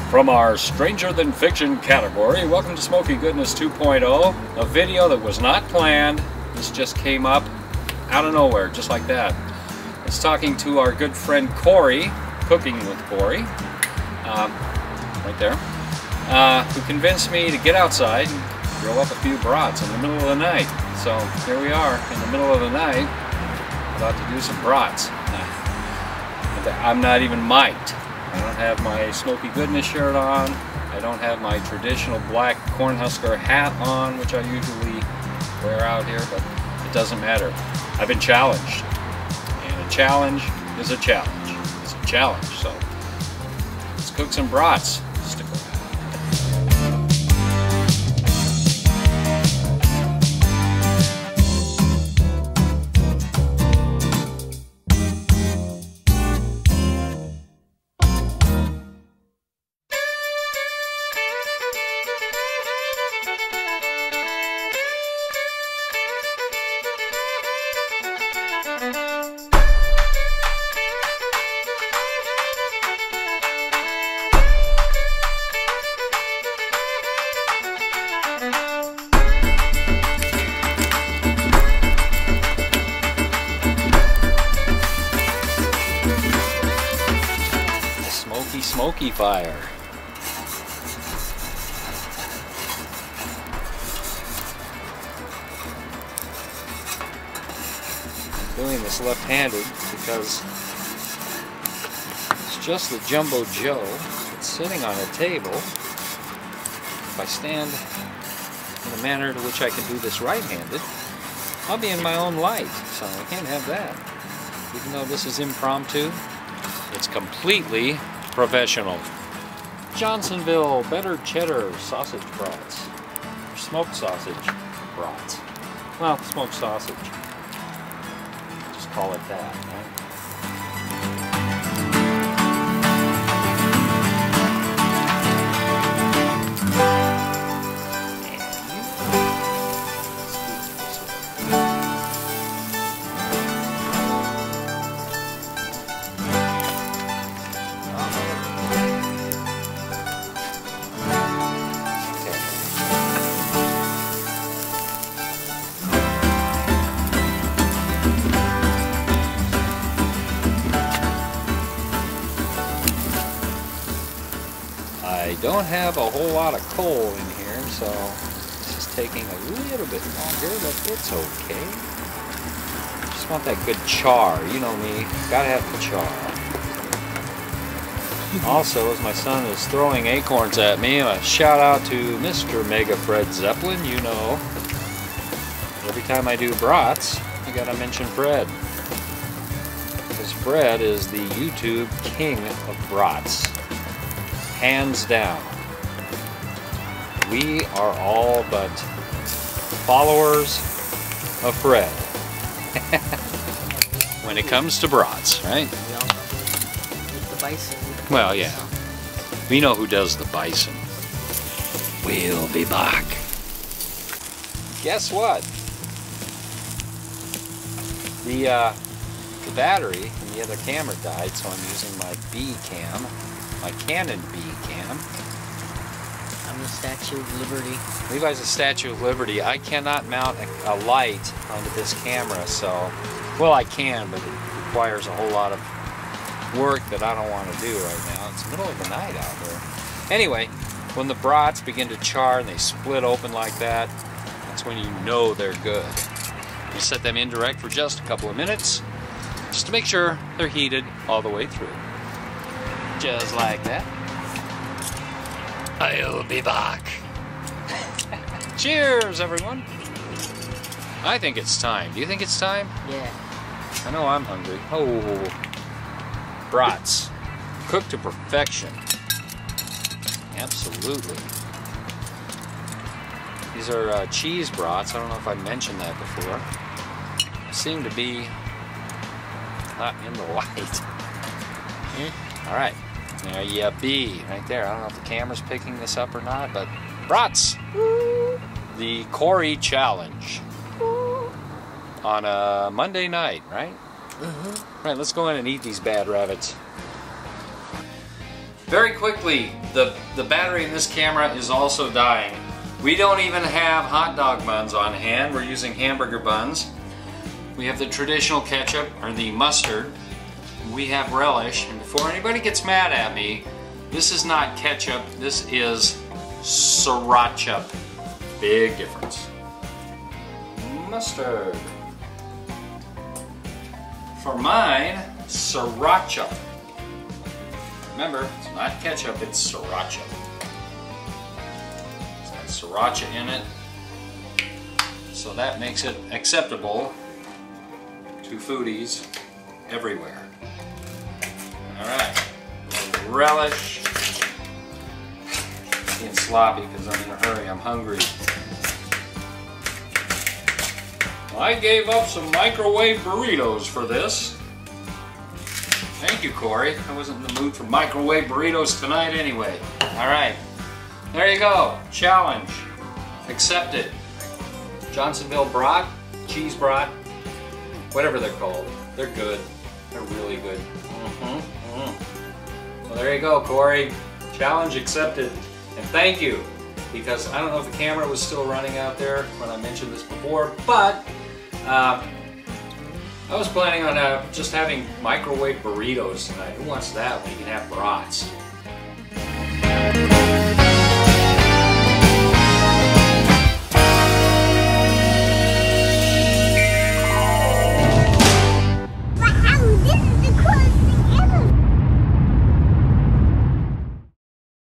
From our Stranger Than Fiction category, welcome to Smoky Goodness 2.0, a video that was not planned. This just came up out of nowhere, just like that. It's talking to our good friend Kory, Cooking with Kory, right there, who convinced me to get outside and grill up a few brats in the middle of the night. So here we are, in the middle of the night, about to do some brats. I'm not even mic'd. I don't have my Smoky Goodness shirt on. I don't have my traditional black Cornhusker hat on, which I usually wear out here, but it doesn't matter. I've been challenged, and a challenge is a challenge. It's a challenge, so let's cook some brats. Stick around. Smoky fire. I'm doing this left-handed because it's just the Jumbo Joe. It's sitting on a table. If I stand in a manner to which I can do this right-handed, I'll be in my own light, so I can't have that. Even though this is impromptu, it's completely professional. Johnsonville Better Cheddar Sausage Brats. Or smoked sausage brats. Well, smoked sausage. Just call it that, right? I don't have a whole lot of coal in here, so this is taking a little bit longer, but it's okay. Just want that good char, you know me, gotta have the char. Also, as my son is throwing acorns at me, a shout out to MrMegaFredZeppelin. You know, every time I do brats, I gotta mention Fred. Because Fred is the YouTube king of brats. Hands down. We are all but followers of Fred. When it comes to brats, right? The bison. Well, yeah. We know who does the bison. We'll be back. Guess what? The battery in the other camera died, so I'm using my B cam. My Canon B cam. I'm the Statue of Liberty. Levi's a Statue of Liberty. I cannot mount a light onto this camera, so, well, I can, but it requires a whole lot of work that I don't want to do right now. It's the middle of the night out there. Anyway, when the brats begin to char and they split open like that, that's when you know they're good. You set them indirect for just a couple of minutes, just to make sure they're heated all the way through. Just like that. I'll be back. Cheers, everyone. I think it's time. Do you think it's time? Yeah. I know I'm hungry. Oh, brats. Cooked to perfection. Absolutely. These are cheese brats. I don't know if I mentioned that before. They seem to be not in the light. All right. There you be, right there. I don't know if the camera's picking this up or not, but brats, the Kory challenge on a Monday night, right? Right, let's go in and eat these bad rabbits. Very quickly, the battery in this camera is also dying. We don't even have hot dog buns on hand. We're using hamburger buns. We have the traditional ketchup, or the mustard. We have relish. And before anybody gets mad at me, this is not ketchup, this is sriracha. Big difference. Mustard. For mine, sriracha. Remember, it's not ketchup, it's sriracha. It's got sriracha in it, so that makes it acceptable to foodies everywhere. Alright, relish. Being sloppy because I'm in a hurry, I'm hungry. I gave up some microwave burritos for this. Thank you, Kory. I wasn't in the mood for microwave burritos tonight anyway. Alright, there you go. Challenge accepted. Johnsonville Brat, cheese Brat, whatever they're called. They're good. They're really good. Well, there you go, Kory. Challenge accepted. And thank you, because I don't know if the camera was still running out there when I mentioned this before, but I was planning on just having microwave burritos tonight. Who wants that when you can have brats?